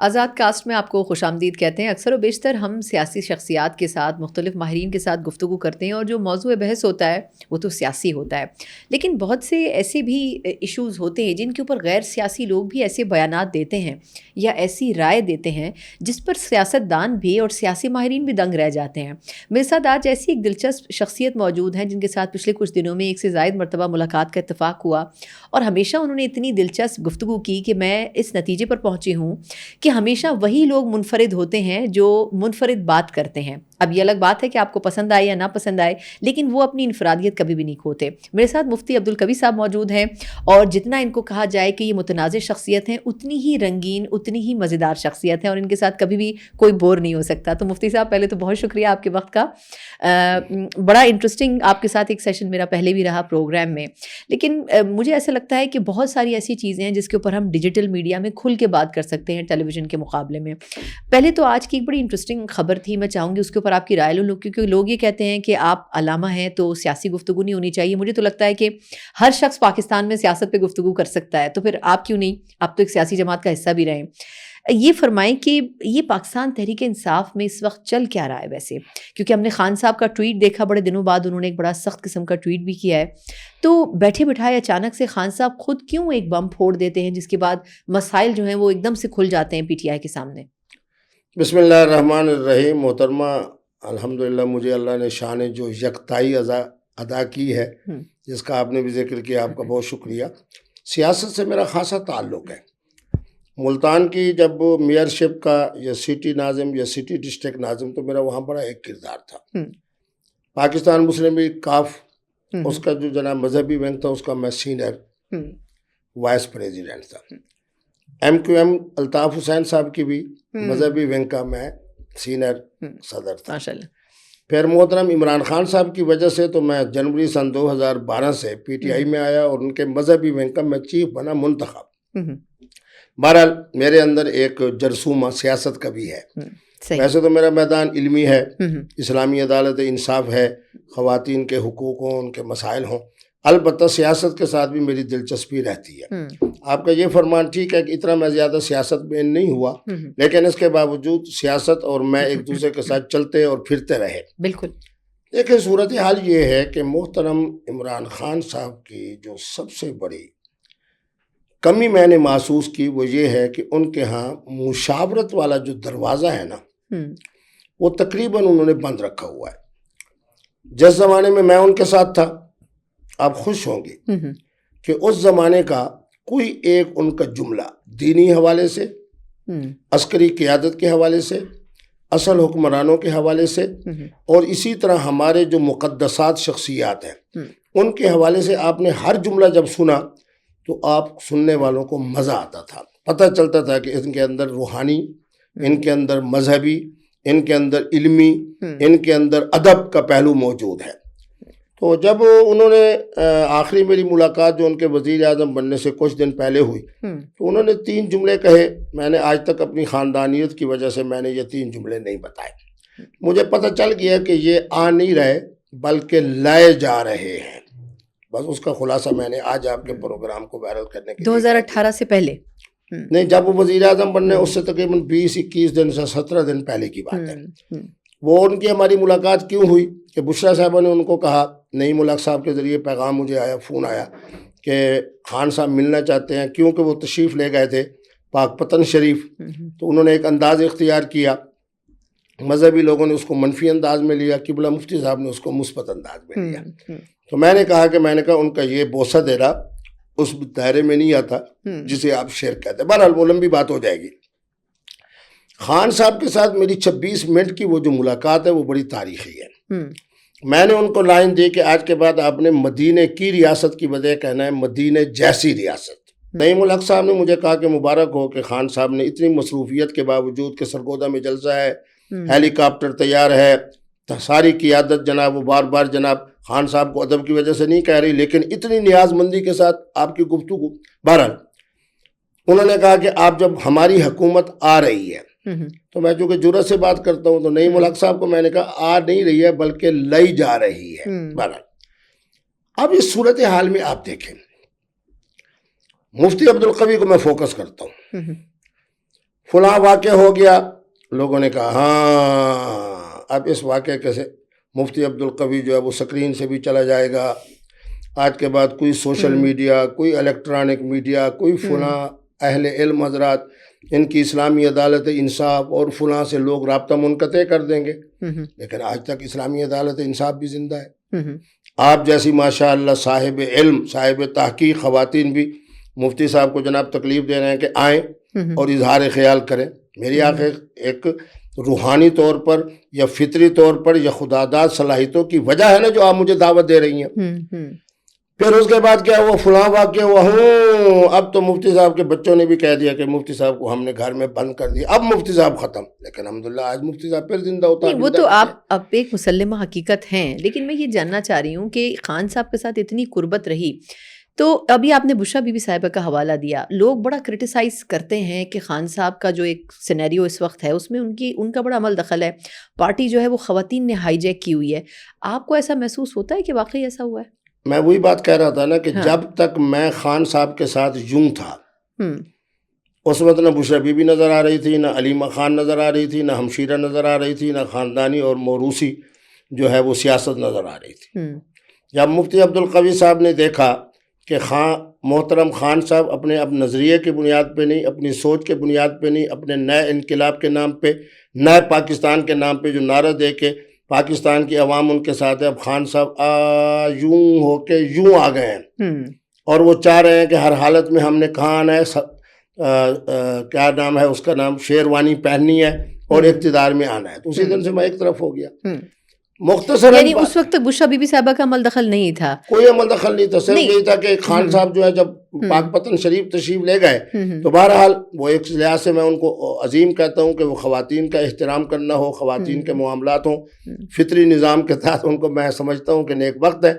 آزاد cost میں آپ کو خوش آمدید کہتے ہیں۔ اکثر و بیشتر ہم سیاسی شخصیات کے ساتھ، مختلف ماہرین کے ساتھ گفتگو کرتے ہیں اور جو موضوع بحث ہوتا ہے وہ تو سیاسی ہوتا ہے، لیکن بہت سے ایسے بھی ایشوز ہوتے ہیں جن کے اوپر غیر سیاسی لوگ بھی ایسے بیانات دیتے ہیں یا ایسی رائے دیتے ہیں جس پر سیاست دان بھی اور سیاسی ماہرین بھی دنگ رہ جاتے ہیں۔ میرے ساتھ آج ایسی ایک دلچسپ شخصیت موجود ہیں جن کے ساتھ پچھلے کچھ دنوں میں ایک سے زائد مرتبہ ملاقات کا اتفاق ہوا، اور ہمیشہ انہوں نے اتنی دلچسپ گفتگو کی کہ میں اس نتیجے پر پہنچی ہوں کہ ہمیشہ وہی لوگ منفرد ہوتے ہیں جو منفرد بات کرتے ہیں۔ اب یہ الگ بات ہے کہ آپ کو پسند آئے یا نہ پسند آئے، لیکن وہ اپنی انفرادیت کبھی بھی نہیں کھوتے۔ میرے ساتھ مفتی عبدالقوی صاحب موجود ہیں، اور جتنا ان کو کہا جائے کہ یہ متنازع شخصیت ہیں، اتنی ہی رنگین، اتنی ہی مزیدار شخصیت ہیں، اور ان کے ساتھ کبھی بھی کوئی بور نہیں ہو سکتا۔ تو مفتی صاحب، پہلے تو بہت شکریہ آپ کے وقت کا۔ بڑا انٹرسٹنگ آپ کے ساتھ ایک سیشن میرا پہلے بھی رہا پروگرام میں، لیکن مجھے ایسا لگتا ہے کہ بہت ساری ایسی چیزیں ہیں جس کے اوپر ہم ڈیجیٹل میڈیا میں کھل کے بات کر سکتے ہیں ٹیلی ویژن کے مقابلے میں۔ پہلے تو آج کی ایک بڑی انٹرسٹنگ خبر تھی، میں چاہوں گی اس کے اوپر آپ کی رائے لوں، کیونکہ لوگ یہ کہتے ہیں کہ آپ علامہ ہیں تو سیاسی گفتگو نہیں ہونی چاہیے۔ مجھے تو لگتا ہے کہ ہر شخص پاکستان میں سیاست پہ گفتگو کر سکتا ہے، تو پھر آپ کیوں نہیں؟ آپ تو ایک سیاسی جماعت کا حصہ بھی رہے ہیں۔ یہ فرمائیں کہ یہ پاکستان تحریک انصاف میں اس وقت چل کیا رہا ہے ویسے؟ کیونکہ ہم نے خان صاحب کا ٹویٹ دیکھا، بڑے دنوں بعد انہوں نے ایک بڑا سخت قسم کا ٹویٹ بھی کیا ہے، تو بیٹھے بٹھائے اچانک سے خان صاحب خود کیوں ایک بم پھوڑ دیتے ہیں جس کے بعد مسائل جو ہیں وہ ایک دم سے کھل جاتے ہیں پی ٹی آئی کے سامنے؟ بسم اللہ الرحمن الرحیم۔ محترمہ، الحمدللہ مجھے اللہ نے شان جو یکتائی ادا کی ہے، جس کا آپ نے بھی ذکر کیا، آپ کا بہت شکریہ۔ سیاست سے میرا خاصا تعلق ہے۔ ملتان کی جب میئرشپ کا یا سٹی ناظم یا سٹی ڈسٹرکٹ ناظم، تو میرا وہاں بڑا ایک کردار تھا۔ پاکستان مسلم لیگ کاف، اس کا جو جناب مذہبی ونگ تھا، اس کا میں سینئر وائس پریزیڈنٹ تھا۔ M Q M Altaf Hussain صاحب کی بھی مذہبی ونگ کا میں سینئر صدر تھا۔ پھر محترم عمران خان صاحب کی وجہ سے تو میں جنوری سن 2012 سے پی ٹی آئی میں آیا، اور ان کے مذہبی ونگ کا میں چیف بنا منتخب۔ بہرحال میرے اندر ایک جرثومہ سیاست کا بھی ہے۔ ویسے تو میرا میدان علمی ہے، اسلامی عدالت انصاف ہے، خواتین کے حقوق ہوں، ان کے مسائل ہوں، البتہ سیاست کے ساتھ بھی میری دلچسپی رہتی ہے۔ آپ کا یہ فرمان ٹھیک ہے کہ اتنا میں زیادہ سیاست میں نہیں ہوا، لیکن اس کے باوجود سیاست اور میں ایک دوسرے کے ساتھ چلتے اور پھرتے رہے۔ بالکل۔ دیکھیں، صورتحال یہ ہے کہ محترم عمران خان صاحب کی جو سب سے بڑی کمی میں نے محسوس کی وہ یہ ہے کہ ان کے ہاں مشاورت والا جو دروازہ ہے نا، وہ تقریباً انہوں نے بند رکھا ہوا ہے۔ جس زمانے میں ان کے ساتھ تھا، آپ خوش ہوں گے کہ اس زمانے کا کوئی ایک ان کا جملہ دینی حوالے سے، عسکری قیادت کے حوالے سے، اصل حکمرانوں کے حوالے سے، اور اسی طرح ہمارے جو مقدسات شخصیات ہیں ان کے حوالے سے آپ نے ہر جملہ جب سنا تو آپ سننے والوں کو مزہ آتا تھا، پتہ چلتا تھا کہ ان کے اندر روحانی، ان کے اندر مذہبی، ان کے اندر علمی، ان کے اندر ادب کا پہلو موجود ہے۔ تو جب انہوں نے آخری میری ملاقات جو ان کے وزیر اعظم بننے سے کچھ دن پہلے ہوئی، تو انہوں نے 3 جملے کہے۔ میں نے آج تک اپنی خاندانیت کی وجہ سے میں نے یہ 3 جملے نہیں بتائے۔ مجھے پتہ چل گیا کہ یہ آ نہیں رہے بلکہ لائے جا رہے ہیں۔ بس اس کا خلاصہ میں نے آج آپ کے پروگرام کو وائرل کرنے کے 2018 سے پہلے نہیں، جب وہ وزیر اعظم بننے اس سے تقریباً 20-21 دن سے 17 دن پہلے کی بات ہے۔ وہ ان کی ہماری ملاقات کیوں ہوئی کہ بشرا صاحبہ نے ان کو کہا، نئی ملک صاحب کے ذریعے پیغام مجھے آیا، فون آیا کہ خان صاحب ملنا چاہتے ہیں، کیونکہ وہ تشریف لے گئے تھے پاک پتن شریف، تو انہوں نے ایک انداز اختیار کیا۔ مذہبی لوگوں نے اس کو منفی انداز میں لیا، قبلہ مفتی صاحب نے اس کو مثبت انداز میں لیا۔ تو میں نے کہا ان کا یہ بوسہ دینا اس دائرے میں نہیں آتا جسے آپ شیر کہتے ہیں۔ بہرحال وہ لمبی بات ہو جائے گی۔ خان صاحب کے ساتھ میری 26 منٹ کی وہ جو ملاقات ہے وہ بڑی تاریخی ہے۔ میں نے ان کو لائن دی کہ آج کے بعد آپ نے مدینے کی ریاست کی بجائے کہنا ہے مدینے جیسی ریاست۔ نئی ملک صاحب نے مجھے کہا کہ مبارک ہو کہ خان صاحب نے اتنی مصروفیت کے باوجود کہ سرگودا میں جلسہ ہے، ہیلی کاپٹر تیار ہے، ساری قیادت جناب وہ بار بار جناب خان صاحب کو ادب کی وجہ سے نہیں کہہ رہی، لیکن اتنی نیاز مندی کے ساتھ آپ کی گفتگو۔ بہرحال انہوں نے کہا کہ آپ جب ہماری حکومت آ رہی ہے، تو میں چونکہ جرأت سے بات کرتا ہوں، تو نئی ملک صاحب کو میں نے کہا آ نہیں رہی ہے بلکہ لائی جا رہی ہے۔ بہرحال اب اس صورتحال میں آپ دیکھیں، مفتی عبدالقوی کو میں فوکس کرتا ہوں۔ فلاں واقعہ ہو گیا. لوگوں نے کہا ہاں اب اس واقعے کے سے مفتی عبدالقوی جو ہے وہ سکرین سے بھی چلا جائے گا. آج کے بعد کوئی سوشل میڈیا، کوئی الیکٹرانک میڈیا، کوئی فلاں اہل علم حضرات، ان کی اسلامی عدالت انصاف اور فلاں سے لوگ رابطہ منقطع کر دیں گے. لیکن آج تک اسلامی عدالت انصاف بھی زندہ ہے. آپ جیسی ماشاءاللہ صاحب علم، صاحب تحقیق خواتین بھی مفتی صاحب کو جناب تکلیف دے رہے ہیں کہ آئیں اور اظہار خیال کریں. میری آنکھیں ایک روحانی طور پر یا فطری طور پر یا خداداد صلاحیتوں کی وجہ ہے نا جو آپ مجھے دعوت دے رہی ہیں. پھر اس کے بعد کیا ہوا، فلاں واقعہ ہوا. اب تو مفتی صاحب کے بچوں نے بھی کہہ دیا کہ مفتی صاحب کو ہم نے گھر میں بند کر دیا، اب مفتی صاحب ختم. لیکن الحمدللہ آج مفتی صاحب پھر زندہ ہوتا ہے. وہ تو آپ اب ایک مسلمہ حقیقت ہیں، لیکن میں یہ جاننا چاہ رہی ہوں کہ خان صاحب کے ساتھ اتنی قربت رہی، تو ابھی آپ نے بشریٰ بی بی صاحبہ کا حوالہ دیا. لوگ بڑا کرٹیسائز کرتے ہیں کہ خان صاحب کا جو ایک سینیریو اس وقت ہے اس میں ان کا بڑا عمل دخل ہے، پارٹی جو ہے وہ خواتین نے ہائی جیک کی ہوئی ہے. آپ کو ایسا محسوس ہوتا ہے کہ واقعی ایسا ہوا ہے؟ میں وہی بات کہہ رہا تھا نا کہ جب تک میں خان صاحب کے ساتھ یوں تھا، اس وقت نہ بشریٰ بی بی نظر آ رہی تھی، نہ علیمہ خان نظر آ رہی تھی، نہ ہمشیرہ نظر آ رہی تھی، نہ خاندانی اور موروثی جو ہے وہ سیاست نظر آ رہی تھی. جب مفتی عبدالقوی صاحب نے دیکھا کہ محترم خان صاحب اپنے اب نظریے کی بنیاد پہ نہیں، اپنی سوچ کے بنیاد پہ نہیں، اپنے نئے انقلاب کے نام پہ، نئے پاکستان کے نام پہ جو نعرہ دے کے پاکستان کی عوام ان کے ساتھ ہے، اب خان صاحب یوں ہو کے یوں آ گئے ہیں اور وہ چاہ رہے ہیں کہ ہر حالت میں ہم نے کہاں آنا ہے، کیا نام ہے اس کا نام، شیروانی پہننی ہے اور اقتدار میں آنا ہے. تو اسی دن سے میں ایک طرف ہو گیا. مختصر یعنی اس وقت تک بشریٰ بی بی صاحبہ کا عمل دخل نہیں تھا؟ کوئی عمل دخل نہیں تھا. صرف یہی تھا کہ خان صاحب جو ہے جب پاک پتن شریف تشریف لے گئے تو بہرحال وہ ایک لحاظ سے میں ان کو عظیم کہتا ہوں کہ وہ خواتین کا احترام کرنا ہو، خواتین کے معاملات ہوں، فطری نظام کے تحت ان کو میں سمجھتا ہوں کہ نیک وقت ہے.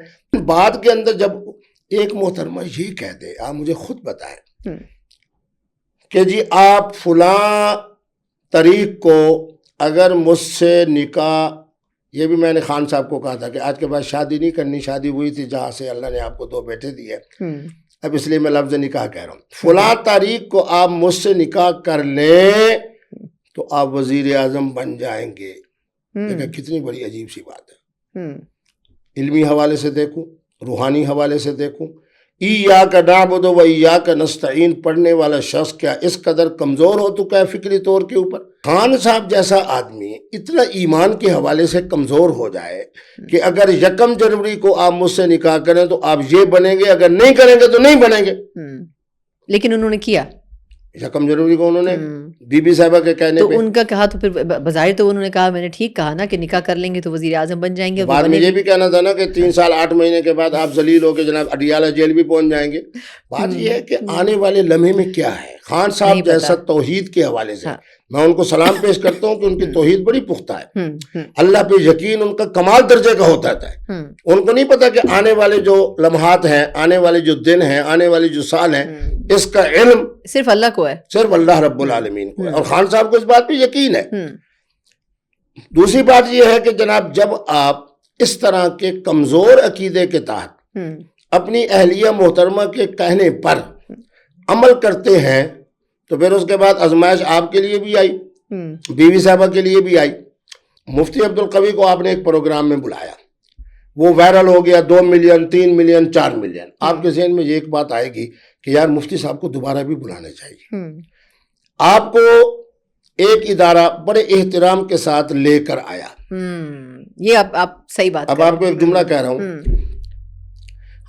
بعد کے اندر جب ایک محترمہ یہ کہہ دے، آپ مجھے خود بتائیں کہ جی آپ فلاں طریق کو اگر مجھ سے نکاح، یہ بھی میں نے خان صاحب کو کہا تھا کہ آج کے بعد شادی نہیں کرنی، شادی ہوئی تھی جہاں سے اللہ نے آپ کو 2 بیٹے دیے، اب اس لیے میں لفظ نکاح کہہ رہا ہوں. فلاں تاریخ کو آپ مجھ سے نکاح کر لیں تو آپ وزیر اعظم بن جائیں گے. دیکھیں کتنی بڑی عجیب سی بات ہے. علمی حوالے سے دیکھوں، روحانی حوالے سے دیکھوں، ایاک نعبد و ایاک نستعین پڑھنے والا شخص کیا اس قدر کمزور ہو چکا ہے فکری طور کے اوپر. خان صاحب جیسا آدمی اتنا ایمان کے حوالے سے کمزور ہو جائے کہ اگر 1 جنوری کو آپ مجھ سے نکاح کریں تو آپ یہ بنیں گے، اگر نہیں کریں گے تو نہیں بنیں گے. لیکن انہوں نے کیا. 1 جنوری کو انہوں نے بی بی صاحبہ کے کہنے تو پہ ان کا کہا تو پھر بظاہر تو انہوں نے کہا میں نے ٹھیک کہا نا کہ نکاح کر لیں گے تو وزیر اعظم بن جائیں گے. بعد میں یہ بھی کہنا تھا نا کہ 3 سال 8 مہینے کے بعد آپ ذلیل ہو کے جناب اڈیالہ جیل بھی پہنچ جائیں گے. بات یہ ہے کہ آنے والے لمحے میں کیا ہے. خان صاحب جیسا توحید کے حوالے سے میں ان کو سلام پیش کرتا ہوں کہ ان کی توحید بڑی پختہ ہے، اللہ پہ یقین ان کا کمال درجے کا ہوتا ہے. ان کو نہیں پتا کہ آنے والے جو لمحات ہیں، آنے والے جو دن ہیں، آنے والے جو سال ہیں، اس کا علم صرف اللہ کو ہے، صرف اللہ رب العالمین کو ہے. اور خان صاحب کو اس بات پہ یقین ہے. دوسری بات یہ ہے کہ جناب جب آپ اس طرح کے کمزور عقیدے کے تحت اپنی اہلیہ محترمہ کے کہنے پر عمل کرتے ہیں تو پھر اس کے بعد آزمائش آپ کے لیے بھی آئی، بیوی صاحبہ کے لیے بھی آئی. مفتی عبدالقوی کو آپ نے ایک پروگرام میں بلایا، وہ وائرل ہو گیا، 2 ملین 3 ملین 4 ملین. آپ کے ذہن میں یہ ایک بات آئے گی کہ یار مفتی صاحب کو دوبارہ بھی بلانا چاہیے. آپ کو ایک ادارہ بڑے احترام کے ساتھ لے کر آیا. یہ آپ صحیح بات. اب آپ کو ایک جملہ کہہ رہا ہوں،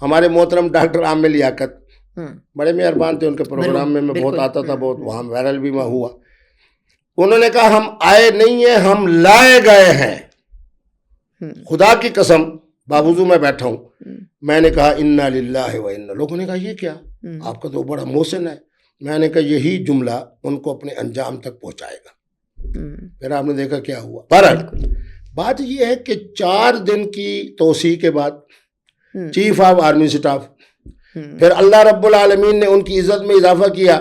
ہمارے محترم ڈاکٹر عامر لیاقت بڑے مہربان تھے، ان کے پروگرام میں بہت آتا تھا، بہت وہاں وائرل بھی میں ہوا. انہوں نے کہا ہم آئے نہیں ہیں، ہم لائے گئے ہیں. خدا کی قسم باوضو میں بیٹھا ہوں، میں نے کہا انا للہ و انا. لوگوں نے کہا یہ کیا، آپ کا تو بڑا محسن ہے. میں نے کہا یہی جملہ ان کو اپنے انجام تک پہنچائے گا. پھر آپ نے دیکھا کیا ہوا. بہرحال بات یہ ہے کہ 4 دن کی توسیع کے بعد چیف آف آرمی سٹاف، پھر اللہ رب العالمین نے ان کی عزت میں اضافہ کیا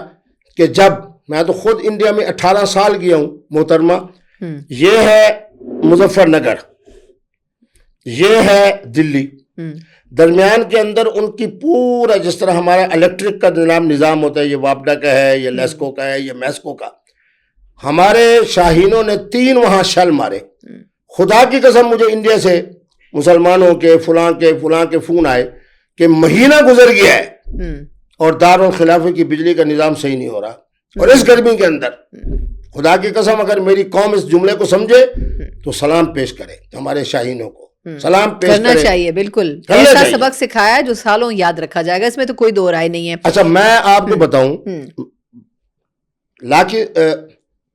کہ جب میں تو خود انڈیا میں 18 سال گیا ہوں محترمہ، یہ ہے مظفر نگر، یہ ہے دلی، درمیان کے اندر ان کی پورا جس طرح ہمارا الیکٹرک کا نظام ہوتا ہے، یہ واپڈا کا ہے، یہ لیسکو کا ہے، یہ میسکو کا، ہمارے شاہینوں نے 3 وہاں شل مارے. خدا کی قسم مجھے انڈیا سے مسلمانوں کے فلاں کے فون آئے کہ مہینہ گزر گیا ہے اور دارالخلافے کی بجلی کا نظام صحیح نہیں ہو رہا, اور اس گرمی کے اندر. خدا کی قسم اگر میری قوم اس جملے کو سمجھے تو سلام پیش کرے ہمارے شاہینوں کو, سلام پیش کرنا چاہیے. بالکل ایسا سبق سکھایا جو سالوں یاد رکھا جائے گا, اس میں تو کوئی دو رائے نہیں ہے. اچھا میں آپ کو بتاؤں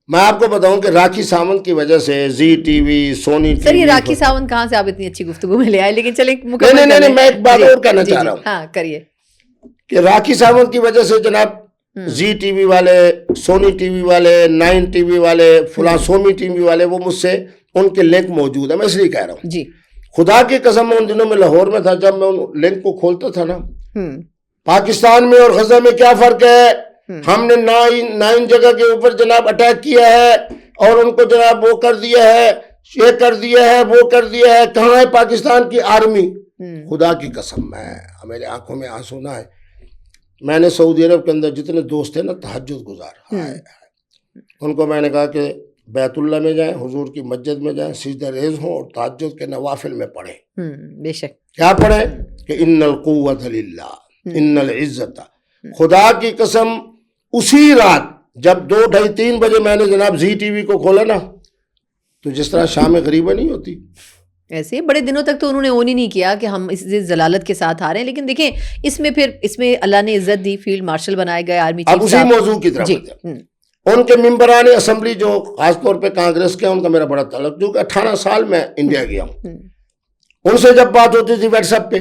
میں آپ کو بتاؤں کہ راکھی ساونت کی وجہ سے زی ٹی وی, سونی ٹی وی. سر یہ راکھی ساونت کہاں سے آپ اتنی اچھی گفتگو میں لے آئے, لیکن چلیں نہیں میں ایک بات اور کہنا چاہ رہا ہوں. ہاں کریے. کہ راکھی ساونت کی وجہ سے جناب زی ٹی وی والے, سونی ٹی وی والے, 9 ٹی وی والے, فلاں سومی ٹی وی والے, وہ مجھ سے ان کے لنک موجود ہے. میں اس لیے کہہ رہا ہوں جی خدا کی قسم میں ان دنوں میں لاہور میں تھا, جب میں ان لنک کو کھولتا تھا نا, پاکستان میں اور غزہ میں کیا فرق ہے. ہم نے 9 جگہ کے اوپر جناب اٹیک کیا ہے اور ان کو جناب وہ کر دیا ہے, یہ کر دیا ہے, وہ کر دیا ہے. کہاں ہے پاکستان کی آرمی؟ خدا کی قسم میرے آنکھوں میں آنسو نہ ہے. میں نے سعودی عرب کے اندر جتنے دوست ہیں نا تہجد گزار, ان کو میں نے کہا کہ بیت اللہ میں جائیں, حضور کی مسجد میں جائیں, سجدہ ریز ہوں اور تہجد کے نوافل میں پڑھیں. بے شک کیا پڑھیں کہ ان القوت للہ ان العزت. خدا کی قسم اسی رات جب 2, 2:30, 3 بجے میں نے جناب زی ٹی وی کو کھولا نا, تو جس طرح شام غریبہ نہیں ہوتی ایسے بڑے دنوں تک تو انہوں نے اون ہی نہیں کیا کہ ہم اس ضلالت کے ساتھ آ رہے ہیں. لیکن دیکھیں اس میں اللہ نے عزت دی, فیلڈ مارشل بنائے گئے, آرمی چیف. اب اسی موضوع کی طرف ان کے ممبران اسمبلی جو خاص طور پہ کانگریس کے, ان کا میرا بڑا تعلق, جو کہ 18 سال میں انڈیا گیا ہوں, ان سے جب بات ہوتی تھی واٹس ایپ پہ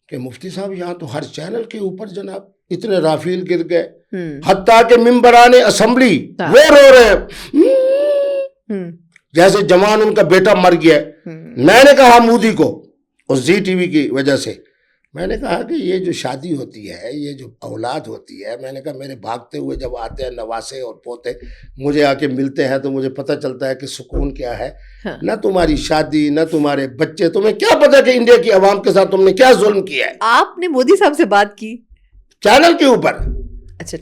کہ مفتی صاحب یہاں تو ہر چینل کے اوپر جناب اتنے رافیل گر گئے, حتیٰ کہ ممبران اسمبلی وہ رو رہے ہیں جیسے جوان ان کا بیٹا مر گیا. میں نے کہا مودی کو اس زی ٹی وی کی وجہ سے, میں نے کہا کہ یہ جو شادی ہوتی ہے, یہ جو اولاد ہوتی ہے, میں نے کہا میرے بھاگتے ہوئے جب آتے ہیں نواسے اور پوتے مجھے آ کے ملتے ہیں تو مجھے پتہ چلتا ہے کہ سکون کیا ہے. نہ تمہاری شادی, نہ تمہارے بچے, تمہیں کیا پتا کہ انڈیا کی عوام کے ساتھ تم نے کیا ظلم کیا ہے. آپ نے مودی صاحب سے بات کی چینل کے اوپر؟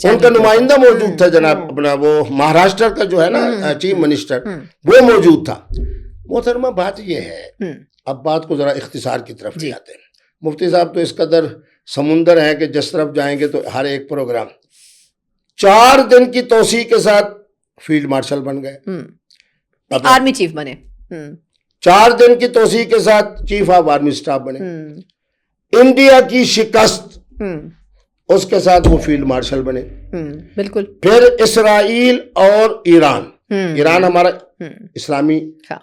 ان کا نمائندہ موجود تھا جناب اپنا, وہ مہاراشٹر کا جو ہے نا چیف منسٹر, وہ موجود تھا. محترمہ بات یہ ہے, اب بات کو ذرا اختصار کی طرف لے آتے ہیں. مفتی صاحب تو اس قدر سمندر ہے کہ جس طرف جائیں گے تو ہر ایک پروگرام. 4 دن کی توسیع کے ساتھ فیلڈ مارشل بن گئے, آرمی چیف بنے. 4 دن کی توسیع کے ساتھ چیف آف آرمی اسٹاف بنے. انڈیا کی شکست, اس کے ساتھ وہ فیلڈ مارشل بنے. بالکل. پھر اسرائیل اور ایران ہمارا اسلامی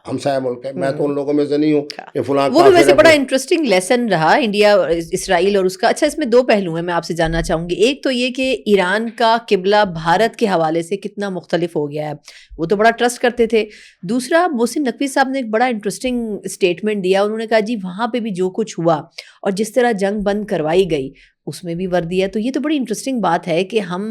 ہمسایہ ملک ہے. میں تو ان لوگوں میں سے نہیں ہوں کہ فلاں. وہ بھی ویسے بڑا انٹرسٹنگ لیسن رہا انڈیا اسرائیل اور اس کا. اچھا اس میں 2 پہلو ہیں, میں آپ سے جاننا چاہوں گی. ایک تو یہ کہ ایران کا قبلہ بھارت کے حوالے سے کتنا مختلف ہو گیا ہے, وہ تو بڑا ٹرسٹ کرتے تھے. دوسرا محسن نقوی صاحب نے ایک بڑا انٹرسٹنگ اسٹیٹمنٹ دیا, انہوں نے کہا جی وہاں پہ بھی جو کچھ ہوا اور جس طرح جنگ بند کروائی گئی اس میں بھی وردی ہے. تو یہ تو بڑی انٹرسٹنگ بات ہے کہ ہم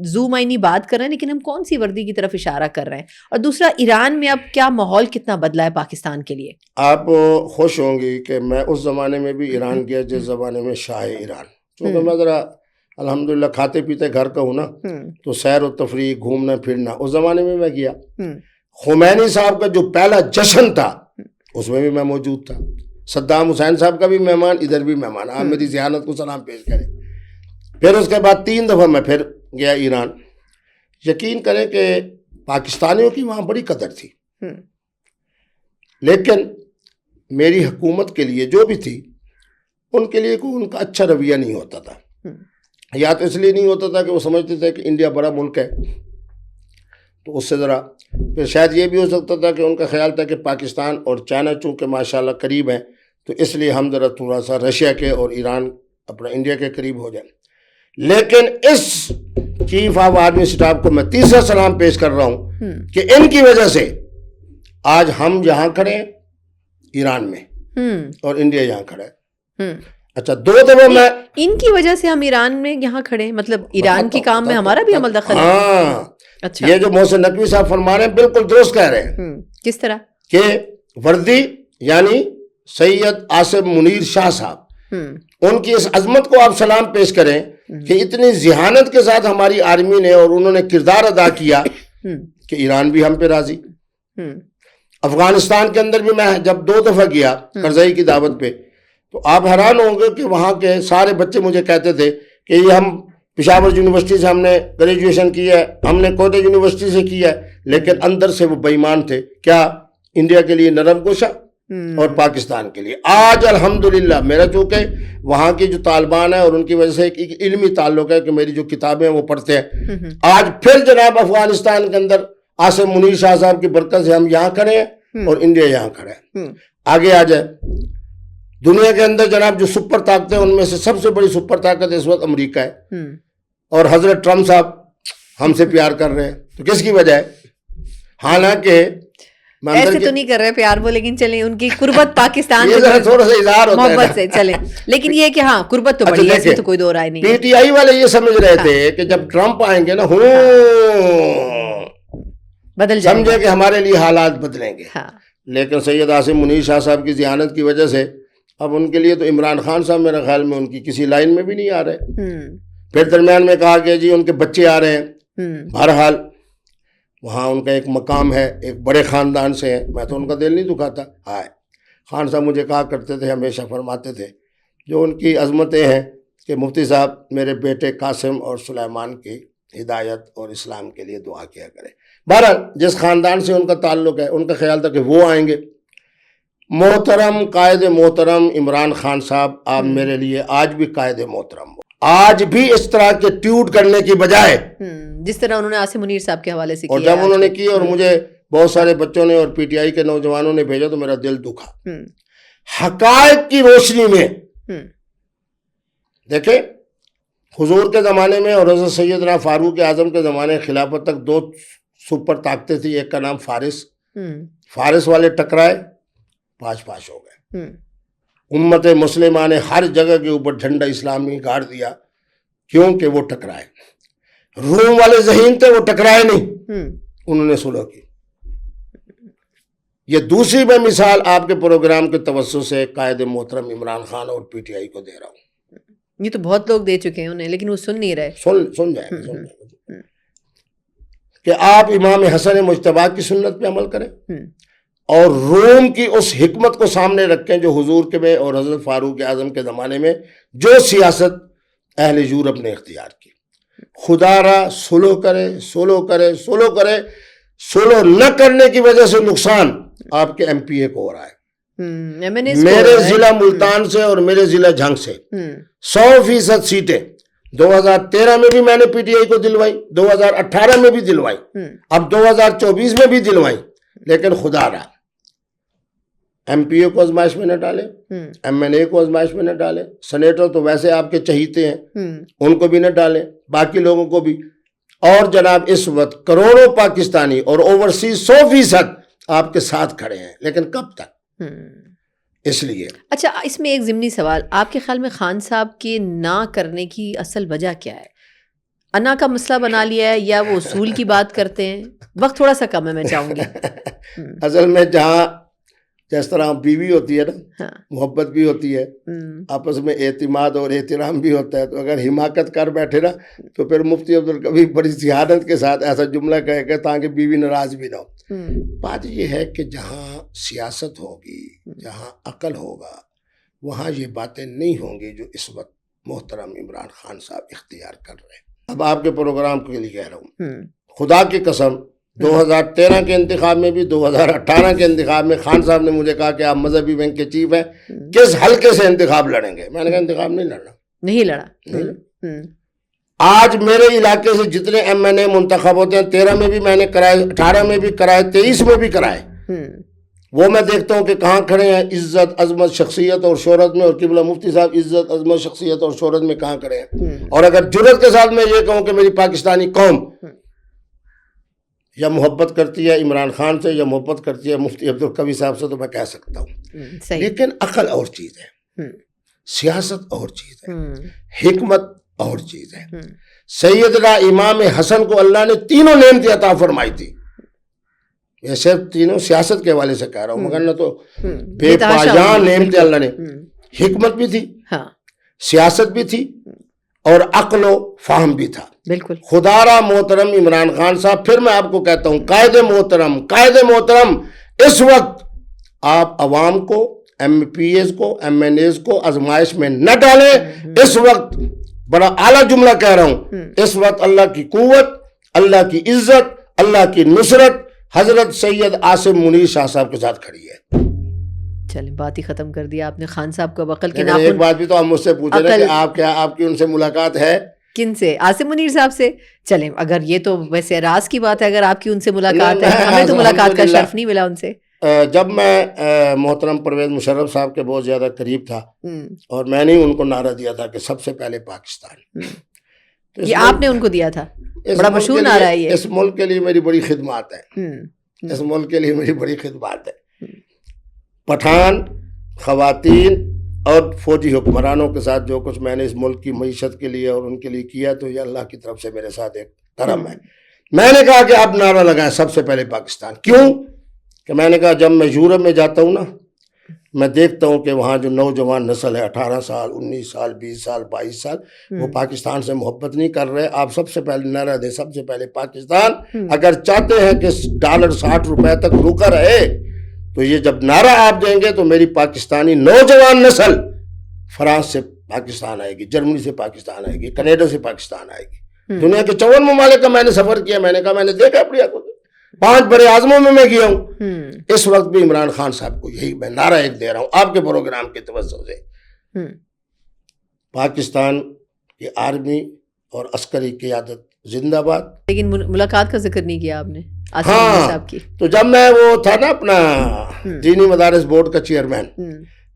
زو معنی بات کر رہے ہیں لیکن ہم کون سی وردی کی طرف اشارہ کر رہے ہیں. اور دوسرا ایران میں اب کیا ماحول کتنا بدلا ہے پاکستان کے لیے؟ آپ خوش ہوں گی کہ میں اس زمانے میں بھی ایران گیا جس زمانے میں شاہ ایران, کیونکہ میں ذرا الحمدللہ کھاتے پیتے گھر کا ہوں نا, تو سیر و تفریح گھومنا پھرنا اس زمانے میں میں گیا. خمینی صاحب کا جو پہلا جشن تھا اس میں بھی میں موجود تھا. صدام حسین صاحب کا بھی مہمان, ادھر بھی مہمان, آپ میری ذہانت کو سلام پیش کریں. پھر اس کے بعد 3 دفعہ میں پھر گیا ایران. یقین کریں کہ پاکستانیوں کی وہاں بڑی قدر تھی, لیکن میری حکومت کے لیے جو بھی تھی ان کے لیے کوئی ان کا اچھا رویہ نہیں ہوتا تھا. یا تو اس لیے نہیں ہوتا تھا کہ وہ سمجھتے تھے کہ انڈیا بڑا ملک ہے, تو اس سے ذرا پھر شاید یہ بھی ہو سکتا تھا کہ ان کا خیال تھا کہ پاکستان اور چائنا چونکہ ماشاءاللہ قریب ہیں تو اس لیے ہم ذرا تھوڑا سا رشیا کے اور ایران اپنا انڈیا کے قریب ہو جائیں. لیکن اس چیف آف آرمی اسٹاف کو میں تیسرا سلام پیش کر رہا ہوں کہ ان کی وجہ سے آج ہم یہاں کھڑے ہیں ایران میں اور انڈیا یہاں کھڑا ہے. اچھا 2 دفعہ میں ان کی وجہ سے ہم ایران میں یہاں کھڑے ہیں, مطلب ایران کے کام میں ہمارا بھی عمل دخل ہے. ہاں اچھا, یہ جو محسن نقوی صاحب فرما رہے ہیں بالکل درست کہہ رہے ہیں. کس طرح کہ وردی یعنی سید آصف منیر شاہ صاحب, ان کی اس عظمت کو آپ سلام پیش کریں کہ اتنی ذہانت کے ساتھ ہماری آرمی نے اور انہوں نے کردار ادا کیا کہ ایران بھی ہم پہ راضی. افغانستان کے اندر بھی میں جب 2 دفعہ گیا کرزئی کی دعوت پہ تو آپ حیران ہوں گے کہ وہاں کے سارے بچے مجھے کہتے تھے کہ یہ ہم پشاور یونیورسٹی سے ہم نے گریجویشن کی ہے, ہم نے کوٹہ یونیورسٹی سے کی ہے, لیکن اندر سے وہ بے ایمان تھے. کیا انڈیا کے لیے نرم گوشہ اور پاکستان کے لیے. آج الحمدللہ میرا چونکہ وہاں کی جو طالبان ہیں اور ان کی وجہ سے ایک علمی تعلق ہے کہ میری جو کتابیں وہ پڑھتے ہیں. آج پھر جناب افغانستان کے اندر عاصم منیر شاہ صاحب کی برکت سے ہم یہاں کھڑے ہیں اور انڈیا یہاں کھڑے ہیں. آگے آ جائے دنیا کے اندر جناب جو سپر طاقتیں ان میں سے سب سے بڑی سپر طاقت اس وقت امریکہ ہے, اور حضرت ٹرمپ صاحب ہم سے پیار کر رہے ہیں. تو کس کی وجہ ہے؟ حالانکہ ایسے تو نہیں کر رہے پیار وہ, لیکن چلیں ان کی قربت پاکستان تھوڑا سا اظہار ہوتا ہے محبت سے چلیں, لیکن یہ کہ ہاں قربت تو بڑی ہے, اس میں تو کوئی دو رائے نہیں. پی ٹی آئی والے یہ سمجھ رہے تھے کہ جب ٹرمپ آئیں گے نا بدل جائے سمجھے کہ ہمارے لیے حالات بدلیں گے. لیکن سید عاصم منیر شاہ صاحب کی ذہانت کی وجہ سے اب ان کے لیے تو عمران خان صاحب میرے خیال میں ان کی کسی لائن میں بھی نہیں آ رہے. پھر درمیان میں کہا کہ جی ان کے بچے آ رہے ہیں. بہرحال وہاں ان کا ایک مقام ہے, ایک بڑے خاندان سے ہیں, میں تو ان کا دل نہیں دکھاتا. ہائے خان صاحب مجھے کہا کرتے تھے, ہمیشہ فرماتے تھے جو ان کی عظمتیں ہیں کہ مفتی صاحب میرے بیٹے قاسم اور سلیمان کی ہدایت اور اسلام کے لیے دعا کیا کرے. بہرحال جس خاندان سے ان کا تعلق ہے ان کا خیال تھا کہ وہ آئیں گے. محترم قائد محترم عمران خان صاحب, آپ میرے لیے آج بھی قائد محترم ہو. آج بھی اس طرح کے ٹویٹ کرنے کی بجائے جس طرح انہوں نے عاصم منیر صاحب کے حوالے سے اور کیا, جب انہوں نے کی اور مجھے بہت سارے بچوں نے اور پی ٹی آئی کے نوجوانوں نے بھیجا تو میرا دل دکھا. حقائق کی روشنی میں دیکھیں, حضور کے زمانے میں اور حضرت سیدنا فاروق اعظم کے زمانے خلافت تک 2 سپر طاقتیں تھیں. ایک کا نام فارس, فارس والے ٹکرائے 5 ہو گئے. امت مسلمہ نے ہر جگہ کے اوپر جھنڈا اسلامی گاڑ دیا کیونکہ وہ ٹکرائے. روم والے ذہین تھے, وہ ٹکرائے نہیں, انہوں نے صلح کی. یہ دوسری میں مثال آپ کے پروگرام کے توسط سے قائد محترم عمران خان اور پی ٹی آئی کو دے رہا ہوں. یہ تو بہت لوگ دے چکے ہیں انہیں, لیکن وہ سن نہیں رہے. سن جائیں کہ آپ امام حسن مجتبی کی سنت پہ عمل کریں اور روم کی اس حکمت کو سامنے رکھیں جو حضور کے میں اور حضرت فاروق اعظم کے زمانے میں جو سیاست اہل یورپ نے اختیار کی. خدا را سلو کرے, سولو کرے, سولو کرے. سولو نہ کرنے کی وجہ سے نقصان آپ کے ایم پی اے کو ہو رہا ہے. میرے ضلع ملتان سے اور میرے ضلع جھنگ سے 100% سیٹیں 2013 میں بھی میں نے پی ٹی آئی کو دلوائی, 2018 میں بھی دلوائی, اب 2024 میں بھی دلوائی. لیکن خدا رہا ایم پی اے کو آزمائش میں نہ ڈالے, ایم این اے کو آزمائش میں نہ ڈالے. سینیٹر تو ویسے آپ کے چہیتے ہیں, ان کو بھی نہ ڈالیں, باقی لوگوں کو بھی. اور جناب اس وقت کروڑوں پاکستانی اور اوورسیز 100% آپ کے ساتھ کھڑے ہیں, لیکن کب تک؟ اس لیے اچھا, اس میں ایک ضمنی سوال, آپ کے خیال میں خان صاحب کے نہ کرنے کی اصل وجہ کیا ہے؟ انا کا مسئلہ بنا لیا ہے یا وہ اصول کی بات کرتے ہیں؟ وقت تھوڑا سا کم ہے, میں چاہوں گی. اصل میں جہاں جس طرح بیوی ہوتی ہے نا, محبت بھی ہوتی ہے, آپس میں اعتماد اور احترام بھی ہوتا ہے, تو اگر حماقت کر بیٹھے نا تو پھر مفتی عبدالکبیر بڑی ذہانت کے ساتھ ایسا جملہ کہے گا تاکہ بیوی ناراض بھی نہ ہو. بات یہ ہے کہ جہاں سیاست ہوگی, جہاں عقل ہوگا, وہاں یہ باتیں نہیں ہوں گی جو اس وقت محترم عمران خان صاحب اختیار کر رہے ہیں. اب آپ کے پروگرام کے لیے کہہ رہا ہوں, خدا کی قسم 2013 کے انتخاب میں بھی 2018 کے انتخاب میں خان صاحب نے مجھے کہا کہ آپ مذہبی ونگ کے چیف ہیں, کس حلقے سے انتخاب لڑیں گے؟ میں نے کہا انتخاب نہیں لڑنا. نہیں لڑا. آج میرے علاقے سے جتنے ایم این اے منتخب ہوتے ہیں 13 میں بھی میں نے کرائے, 18 میں بھی کرائے, 23 میں بھی کرائے, وہ میں دیکھتا ہوں کہ کہاں کھڑے ہیں عزت عظمت شخصیت اور شہرت میں, اور قبلہ مفتی صاحب عزت عظمت شخصیت اور شہرت میں کہاں کھڑے ہیں. اور اگر جرت کے ساتھ میں یہ کہوں کہ میری پاکستانی قوم یا محبت کرتی ہے عمران خان سے یا محبت کرتی ہے مفتی عبدالقوی صاحب سے, تو میں کہہ سکتا ہوں. لیکن عقل اور چیز ہے, سیاست اور چیز ہے, حکمت اور چیز ہے. سیدنا امام حسن کو اللہ نے تینوں نعمتیں عطا فرمائی تھی. یہ صرف تینوں سیاست کے حوالے سے کہہ رہا ہوں, مگر نہ تو بے پایان نعمتیں اللہ نے. حکمت بھی تھی, سیاست بھی تھی, اور عقل و فہم بھی تھا. بالکل. خدارا محترم عمران خان صاحب، پھر میں آپ کو کہتا ہوں قائد محترم اس وقت آپ عوام کو، ایم پی ایز کو، ایم این ایز کو آزمائش میں نہ ڈالیں. اس وقت بڑا اعلیٰ جملہ کہہ رہا ہوں، اس وقت اللہ کی قوت، اللہ کی عزت، اللہ کی نصرت حضرت سید عاصم منیر شاہ صاحب کے ساتھ کھڑی ہے. چلیں بات ہی ختم کر دیا آپ نے. خان صاحب کو عقل کے ایک ناخن. بات بھی تو آپ مجھ سے پوچھیں نا کہ آپ کی ان سے ملاقات ہے. کن سے؟ عاصم منیر صاحب سے. چلیں اگر یہ تو ویسے راز کی بات ہے، اگر آپ کی ان سے ملاقات ہے، ہمیں تو ملاقات کا شرف نہیں ملا ان سے. جب میں محترم پرویز مشرف صاحب کے بہت زیادہ قریب تھا اور میں نے ان کو نعرہ دیا تھا کہ سب سے پہلے پاکستان. یہ آپ نے ان کو دیا تھا؟ بڑا مشہور نعرہ ہے یہ. اس ملک کے لیے میری بڑی خدمات ہے، اس ملک کے لیے میری بڑی خدمات ہے. پٹھان، خواتین اور فوجی حکمرانوں کے ساتھ جو کچھ میں نے اس ملک کی معیشت کے لیے اور ان کے لیے کیا، تو یہ اللہ کی طرف سے میرے ساتھ ایک کرم ہے. میں نے کہا کہ آپ نعرہ لگائیں سب سے پہلے پاکستان. کیوں کہ میں نے کہا جب میں یورپ میں جاتا ہوں نا، میں دیکھتا ہوں کہ وہاں جو نوجوان نسل ہے 18 سال 19 سال 20 سال 22 سال وہ پاکستان سے محبت نہیں کر رہے. آپ سب سے پہلے نعرہ دیں سب سے پہلے پاکستان. اگر چاہتے ہیں کہ ڈالر 60 روپے تک رکا رہے تو یہ جب نعرہ آپ دیں گے تو میری پاکستانی نوجوان نسل فرانس سے پاکستان آئے گی، جرمنی سے پاکستان آئے گی، کینیڈا سے پاکستان آئے گی. دنیا کے 54 ممالک کا میں نے سفر کیا. میں نے کہا میں نے دیکھا اپنی آنکھوں سے. 5 بڑے اعظموں میں گیا ہوں. اس وقت بھی عمران خان صاحب کو یہی میں نعرہ ایک دے رہا ہوں آپ کے پروگرام کی توجہ سے. پاکستان کی آرمی اور عسکری قیادت زندہ باد. لیکن ملاقات کا ذکر نہیں کیا آپ نے عاصم صاحب کی. تو جب میں وہ تھا نا اپنا دینی مدارس بورڈ کا چیئرمین،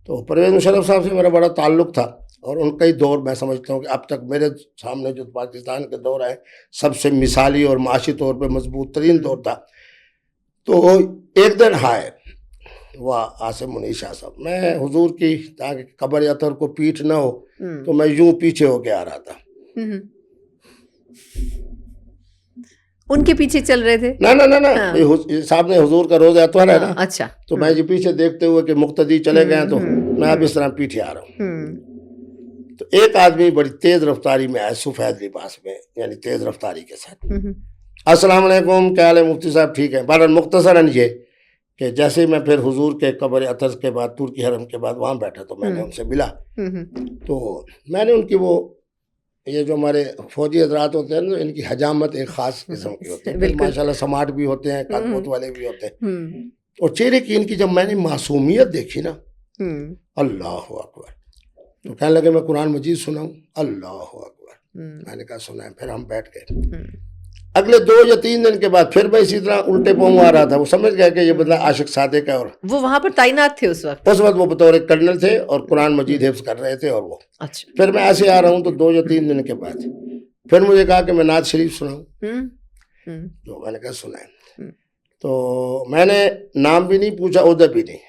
تو پرویز مشرف صاحب سے میرا بڑا تعلق تھا اور ان کا ہی دور میں سمجھتا ہوں کہ اب تک میرے سامنے جو پاکستان کے دور ہے سب سے مثالی اور معاشی طور پہ مضبوط ترین دور تھا. تو ایک دن ہائے وہ عاصم منیر شاہ صاحب، میں حضور کی تاکہ قبر اطہر کو پیٹھ نہ ہو تو میں یوں پیچھے ہو کے آ رہا تھا. ان کے پیچھے چل رہے تھے؟ نہ صاحب نے حضور کا روزہ اطہر ہے نا. اچھا. تو میں یہ پیچھے دیکھتے ہوئے کہ مقتدی چلے گئے تو میں اب اس طرح پیچھے آ رہا ہوں. تو ایک آدمی بڑی تیز رفتاری میں آئے سفید لباس میں، یعنی تیز رفتاری کے ساتھ. السلام علیکم، کیا حال ہے مفتی صاحب؟ ٹھیک ہے. بہرحال مختصراً یہ کہ جیسے میں پھر حضور کے قبر اطہر کے بعد ترکی حرم کے بعد وہاں بیٹھا تو میں نے ان سے ملا. تو میں نے ان کی وہ یہ جو ہمارے فوجی حضرات ہوتے ہیں نا ان کی حجامت ایک خاص قسم کی ہوتی ہے، ماشاء اللہ سمارٹ بھی ہوتے ہیں، قدمت والے بھی ہوتے ہیں. اور چہرے کی ان کی جب میں نے معصومیت دیکھی نا، اللہ اکبر، تو کہنے لگے میں قرآن مجید سناؤں. اللہ اکبر. میں نے کہا سنائیں. پھر ہم بیٹھ گئے. اگلے 2 یا 3 دن کے بعد پھر میں اسی طرح الٹے پاؤں آ رہا تھا. وہ سمجھ گیا کہ یہ بندہ عاشق صادق ہے. اور وہ وہاں پر تعینات تھے اس وقت وہ بطور ایک کرنل تھے اور قرآن مجید حفظ کر رہے تھے. اور وہ پھر میں ایسے آ رہا ہوں تو 2 یا 3 دن کے بعد پھر مجھے کہا کہ میں نعت شریف سناؤں. تو میں نے کہا سنائیں. تو میں نے نام بھی نہیں پوچھا، عہدہ بھی نہیں.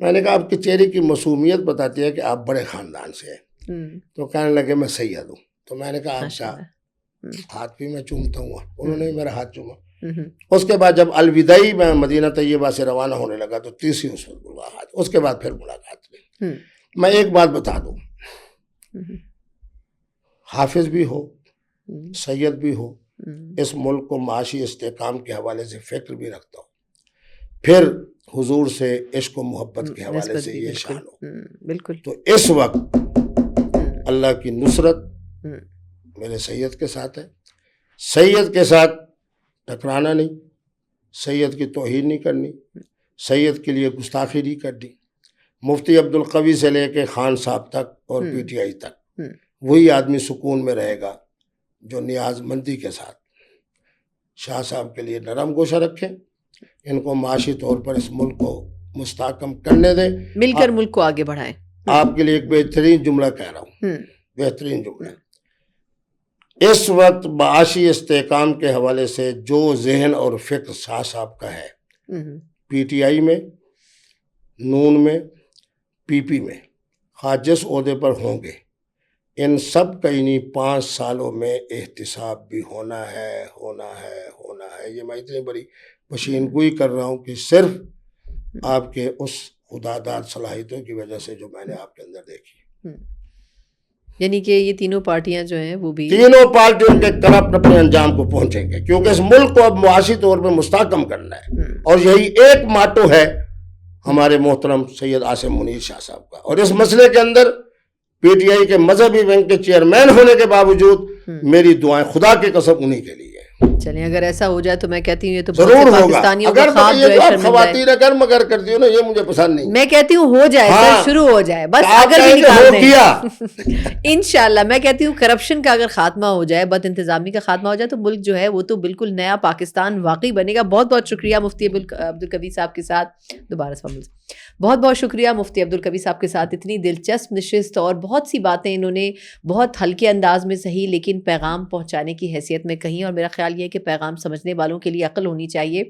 میں نے کہا آپ کے چہرے کی معصومیت بتاتی ہے کہ آپ بڑے خاندان سے ہیں. تو کہنے لگے میں سید ہوں. تو میں نے کہا آپ کا ہاتھ بھی میں چومتا ہوں. انہوں نے میرا ہاتھ چوما. اس کے بعد جب الوداعی میں مدینہ طیبہ سے روانہ ہونے لگا تو تیسری اس وقت ملاقات. اس کے بعد پھر ملاقات ہوئی. میں ایک بات بتا دوں، حافظ بھی ہو، سید بھی ہو، اس ملک کو معاشی استحکام کے حوالے سے فکر بھی رکھتا ہوں، پھر حضور سے عشق و محبت کے حوالے سے یہ شان ہو. بالکل. تو اس وقت اللہ کی نصرت میرے سید کے ساتھ ہے. سید کے ساتھ ٹکرانا نہیں، سید کی توہین نہیں کرنی، سید کے لیے گستاخی نہیں کرنی. مفتی عبدالقوی سے لے کے خان صاحب تک اور پی ٹی آئی تک وہی آدمی سکون میں رہے گا جو نیاز مندی کے ساتھ شاہ صاحب کے لیے نرم گوشہ رکھیں، ان کو معاشی طور پر اس ملک کو مستحکم کرنے دیں، مل کر ملک کو آگے بڑھائیں. آپ کے لیے ایک بہترین جملہ کہہ رہا ہوں، بہترین جملہ. اس وقت معاشی استحکام کے حوالے سے جو ذہن اور فکر شاہ صاحب کا ہے، پی ٹی آئی میں، نون میں، پی پی میں، خواہ جس عہدے پر ہوں گے، ان سب کا انہی 5 سالوں میں احتساب بھی ہونا ہے. یہ میں اتنی بڑی مشین گوئی کر رہا ہوں کہ صرف آپ کے اس خداداد صلاحیتوں کی وجہ سے جو میں نے آپ کے اندر دیکھی. یعنی کہ یہ تینوں پارٹیاں جو ہیں وہ بھی تینوں پارٹیوں کے کرپٹ اپنے انجام کو پہنچیں گے، کیونکہ اس ملک کو اب معاشی طور پہ مستحکم کرنا ہے، اور یہی ایک ماٹو ہے ہمارے محترم سید عاصم منیر شاہ صاحب کا. اور اس مسئلے کے اندر پی ٹی آئی کے مذہبی ونگ کے چیئرمین ہونے کے باوجود میری دعائیں خدا کی قسم انہی کے لیے. چلیں اگر ایسا ہو جائے تو میں کہتی ہوں یہ تو ضرور ہوگا. پاکستانیوں کا اگر خواب جو ہے یہ شرمندہ ہے. خواتین اگر مگر کرتی ہو نا، یہ مجھے پسند نہیں. میں کہتی ہوں ہو جائے سر، شروع ہو جائے بس، اگر بھی نکال دیں انشاءاللہ. میں کہتی ہوں کرپشن کا اگر خاتمہ ہو جائے، بد انتظامی کا خاتمہ ہو جائے، تو ملک جو ہے وہ تو بالکل نیا پاکستان واقعی بنے گا. بہت بہت شکریہ مفتی عبدالقوی صاحب کے ساتھ دوبارہ بہت بہت شکریہ مفتی عبدالقوی صاحب کے ساتھ اتنی دلچسپ نشست، اور بہت سی باتیں انہوں نے بہت ہلکے انداز میں صحیح لیکن پیغام پہنچانے کی حیثیت میں کہیں. اور میرا خیال یہ ہے کہ پیغام سمجھنے والوں کے لیے عقل ہونی چاہیے،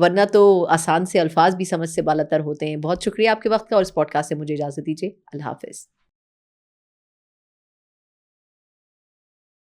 ورنہ تو آسان سے الفاظ بھی سمجھ سے بالاتر ہوتے ہیں. بہت شکریہ آپ کے وقت کا، اور اس پوڈ کاسٹ سے مجھے اجازت دیجیے. اللہ حافظ.